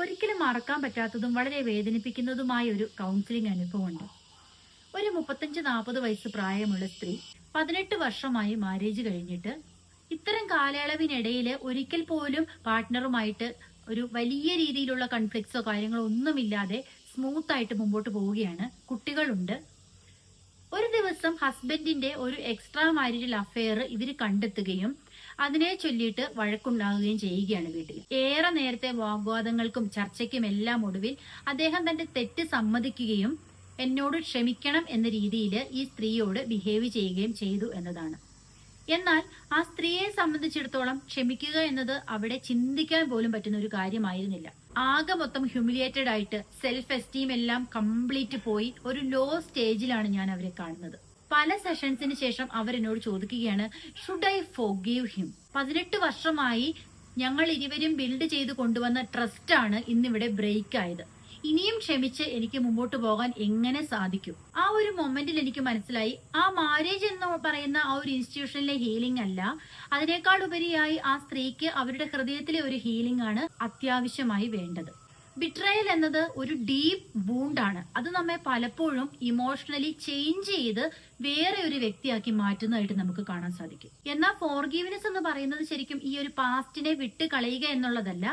ഒരിക്കലും മറക്കാൻ പറ്റാത്തതും വളരെ വേദനിപ്പിക്കുന്നതുമായ ഒരു കൗൺസിലിംഗ് അനുഭവമുണ്ട്. ഒരു 35-40 വയസ്സ് പ്രായമുള്ള സ്ത്രീ 18 വർഷമായി മാരേജ് കഴിഞ്ഞിട്ട് ഇത്തരം കാലയളവിനിടയിൽ ഒരിക്കൽ പോലും പാർട്ട്ണറുമായിട്ട് ഒരു വലിയ രീതിയിലുള്ള കൺഫ്ലിക്ട്സോ കാര്യങ്ങളോ ഒന്നുമില്ലാതെ സ്മൂത്ത് ആയിട്ട് മുമ്പോട്ട് പോവുകയാണ്. കുട്ടികളുണ്ട്. ഒരു ദിവസം ഹസ്ബൻഡിന്റെ ഒരു എക്സ്ട്രാ മാരിറ്റൽ അഫെയർ ഇവർ കണ്ടെത്തുകയും അതിനെ ചൊല്ലിയിട്ട് വഴക്കുണ്ടാകുകയും ചെയ്യുകയാണ് വീട്ടിൽ. ഏറെ നേരത്തെ വാഗ്വാദങ്ങൾക്കും ചർച്ചയ്ക്കും എല്ലാം ഒടുവിൽ അദ്ദേഹം തന്റെ തെറ്റ് സമ്മതിക്കുകയും എന്നോട് ക്ഷമിക്കണം എന്ന രീതിയിൽ ഈ സ്ത്രീയോട് ബിഹേവ് ചെയ്യുകയും ചെയ്തു എന്നതാണ്. എന്നാൽ ആ സ്ത്രീയെ സംബന്ധിച്ചിടത്തോളം ക്ഷമിക്കുക എന്നത് അവിടെ ചിന്തിക്കാൻ പോലും പറ്റുന്ന ഒരു കാര്യമായിരുന്നില്ല. ആകെ മൊത്തം ഹ്യൂമിലിയേറ്റഡ് ആയിട്ട് സെൽഫ് എസ്റ്റീം എല്ലാം കംപ്ലീറ്റ് പോയി ഒരു ലോ സ്റ്റേജിലാണ് ഞാൻ അവരെ കാണുന്നത്. പല സെഷൻസിന് ശേഷം അവരെന്നോട് ചോദിക്കുകയാണ്, ഷുഡ് ഐ ഫോർഗീവ് ഹിം? 18 വർഷമായി ഞങ്ങൾ ഇരുവരും ബിൽഡ് ചെയ്ത് കൊണ്ടുവന്ന ട്രസ്റ്റാണ് ഇന്നിവിടെ ബ്രേക്ക് ആയത്. ഇനിയും ക്ഷമിച്ച് എനിക്ക് മുമ്പോട്ട് പോകാൻ എങ്ങനെ സാധിക്കും? ആ ഒരു മൊമെന്റിൽ എനിക്ക് മനസ്സിലായി, ആ മാരേജ് എന്ന് പറയുന്ന ആ ഒരു ഇൻസ്റ്റിറ്റ്യൂഷനിലെ ഹീലിംഗ് അല്ല, അതിനേക്കാൾ ഉപരിയായി ആ സ്ത്രീക്ക് അവരുടെ ഹൃദയത്തിലെ ഒരു ഹീലിംഗ് ആണ് അത്യാവശ്യമായി വേണ്ടത്. ബിട്രയൽ എന്നത് ഒരു ഡീപ്പ് വൂണ്ടാണ്. അത് നമ്മെ പലപ്പോഴും ഇമോഷണലി ചേഞ്ച് ചെയ്ത് വേറെ ഒരു വ്യക്തിയാക്കി മാറ്റുന്നതായിട്ട് നമുക്ക് കാണാൻ സാധിക്കും. എന്നാൽ ഫോർഗീവ്നെസ് എന്ന് പറയുന്നത് ശരിക്കും ഈ ഒരു പാസ്റ്റിനെ വിട്ട് കളയുക എന്നുള്ളതല്ല,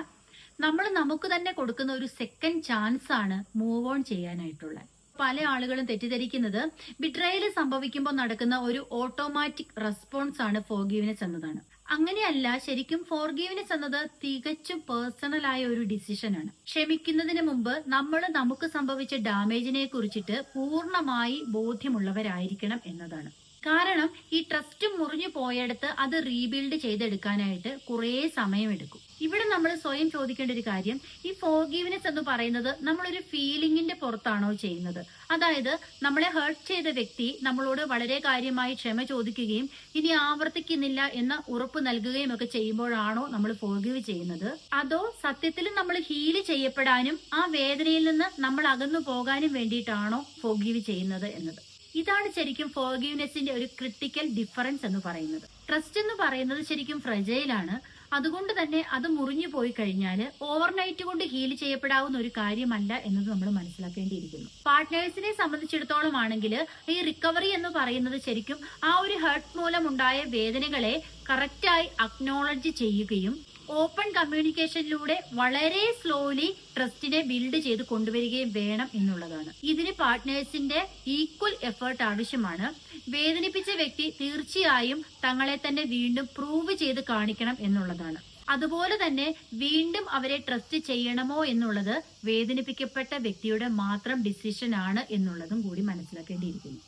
നമ്മൾ നമുക്ക് തന്നെ കൊടുക്കുന്ന ഒരു സെക്കൻഡ് ചാൻസ് ആണ് മൂവ് ഓൺ ചെയ്യാനായിട്ടുള്ള. പല ആളുകളും തെറ്റിദ്ധരിക്കുന്നത് ബിട്രയൽ സംഭവിക്കുമ്പോൾ നടക്കുന്ന ഒരു ഓട്ടോമാറ്റിക് റെസ്പോൺസ് ആണ് ഫോർഗീവ്നെസ് എന്നതാണ്. അങ്ങനെയല്ല. ശരിക്കും ഫോർഗീവ്നെസ് എന്നത് തികച്ചും പേഴ്സണൽ ആയ ഒരു ഡിസിഷനാണ്. ക്ഷമിക്കുന്നതിന് മുമ്പ് നമ്മൾ നമുക്ക് സംഭവിച്ച ഡാമേജിനെ കുറിച്ചിട്ട് പൂർണ്ണമായി ബോധ്യമുള്ളവരായിരിക്കണം എന്നതാണ്. കാരണം ഈ ട്രസ്റ്റ് മുറിഞ്ഞു പോയെടുത്ത് അത് റീബിൽഡ് ചെയ്തെടുക്കാനായിട്ട് കുറേ സമയമെടുക്കും. ഇവിടെ നമ്മൾ സ്വയം ചോദിക്കേണ്ട ഒരു കാര്യം, ഈ ഫോർഗീവ്നെസ് എന്ന് പറയുന്നത് നമ്മളൊരു ഫീലിംഗിന്റെ പുറത്താണോ ചെയ്യുന്നത്? അതായത് നമ്മളെ ഹേർട്ട് ചെയ്ത വ്യക്തി നമ്മളോട് വളരെ കാര്യമായി ക്ഷമ ചോദിക്കുകയും ഇനി ആവർത്തിക്കുന്നില്ല എന്ന ഉറപ്പ് നൽകുകയും ഒക്കെ ചെയ്യുമ്പോഴാണോ നമ്മൾ ഫോർഗീവ് ചെയ്യുന്നത്? അതോ സത്യത്തിൽ നമ്മൾ ഹീല് ചെയ്യപ്പെടാനും ആ വേദനയിൽ നിന്ന് നമ്മൾ അകന്നു പോകാനും വേണ്ടിയിട്ടാണോ ഫോർഗീവ് ചെയ്യുന്നത് എന്നത്? ഇതാണ് ശരിക്കും ഫോർഗീവ്നെസിന്റെ ഒരു ക്രിട്ടിക്കൽ ഡിഫറൻസ് എന്ന് പറയുന്നത്. ട്രസ്റ്റ് എന്ന് പറയുന്നത് ശരിക്കും ഫ്രജൈലാണ്. അതുകൊണ്ട് തന്നെ അത് മുറിഞ്ഞു പോയി കഴിഞ്ഞാൽ ഓവർനൈറ്റ് കൊണ്ട് ഹീൽ ചെയ്യപ്പെടാവുന്ന ഒരു കാര്യമല്ല എന്നത് നമ്മൾ മനസ്സിലാക്കേണ്ടിയിരിക്കുന്നു. പാർട്ട്നേഴ്സിനെ സംബന്ധിച്ചിടത്തോളം ആണെങ്കിൽ ഈ റിക്കവറി എന്ന് പറയുന്നത് ശരിക്കും ആ ഒരു ഹേർട്ട് മൂലം ഉണ്ടായ വേദനകളെ കറക്റ്റായി അക്നോളജ് ചെയ്യുകയും ഓപ്പൺ കമ്മ്യൂണിക്കേഷനിലൂടെ വളരെ സ്ലോലി ട്രസ്റ്റിനെ ബിൽഡ് ചെയ്ത് കൊണ്ടുവരികയും വേണം എന്നുള്ളതാണ്. ഇതിന് പാർട്ട്നേഴ്സിന്റെ ഈക്വൽ എഫേർട്ട് ആവശ്യമാണ്. വേദനിപ്പിച്ച വ്യക്തി തീർച്ചയായും തങ്ങളെ തന്നെ വീണ്ടും പ്രൂവ് ചെയ്ത് കാണിക്കണം എന്നുള്ളതാണ്. അതുപോലെ തന്നെ വീണ്ടും അവരെ ട്രസ്റ്റ് ചെയ്യണമോ എന്നുള്ളത് വേദനിപ്പിക്കപ്പെട്ട വ്യക്തിയുടെ മാത്രം ഡിസിഷൻ ആണ് എന്നുള്ളതും കൂടി മനസ്സിലാക്കേണ്ടിയിരിക്കുന്നു.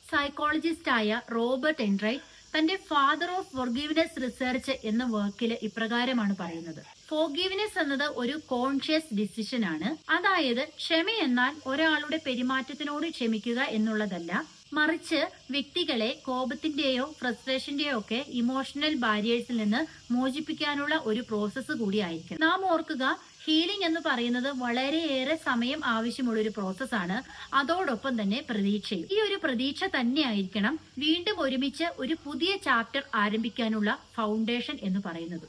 സൈക്കോളജിസ്റ്റായ റോബർട്ട് എൻഡ്രൈറ്റ് തന്റെ ഫാദർ ഓഫ് ഫോർഗീവ്നെസ് റിസർച്ച് എന്ന വർക്കിൽ ഇപ്രകാരമാണ് പറയുന്നത്: ഫോർഗീവ്നെസ് എന്നത് ഒരു കോൺഷ്യസ് ഡിസിഷൻ ആണ്. അതായത് ക്ഷമയെന്നാൽ ഒരാളുടെ പെരുമാറ്റത്തിനോട് ക്ഷമിക്കുക എന്നുള്ളതല്ല, മറിച്ച് വ്യക്തികളെ കോപത്തിന്റെയോ ഫ്രസ്ട്രേഷന്റെയോ ഒക്കെ ഇമോഷണൽ ബാരിയേഴ്സിൽ നിന്ന് മോചിപ്പിക്കാനുള്ള ഒരു പ്രോസസ്സ് കൂടിയായിരിക്കും. നാം ഓർക്കുക, ഹീലിംഗ് എന്ന് പറയുന്നത് വളരെയേറെ സമയം ആവശ്യമുള്ള ഒരു പ്രോസസ്സാണ്. അതോടൊപ്പം തന്നെ പ്രതീക്ഷയും. ഈ ഒരു പ്രതീക്ഷ തന്നെയായിരിക്കണം വീണ്ടും ഒരുമിച്ച് ഒരു പുതിയ ചാപ്റ്റർ ആരംഭിക്കാനുള്ള ഫൗണ്ടേഷൻ എന്ന് പറയുന്നത്.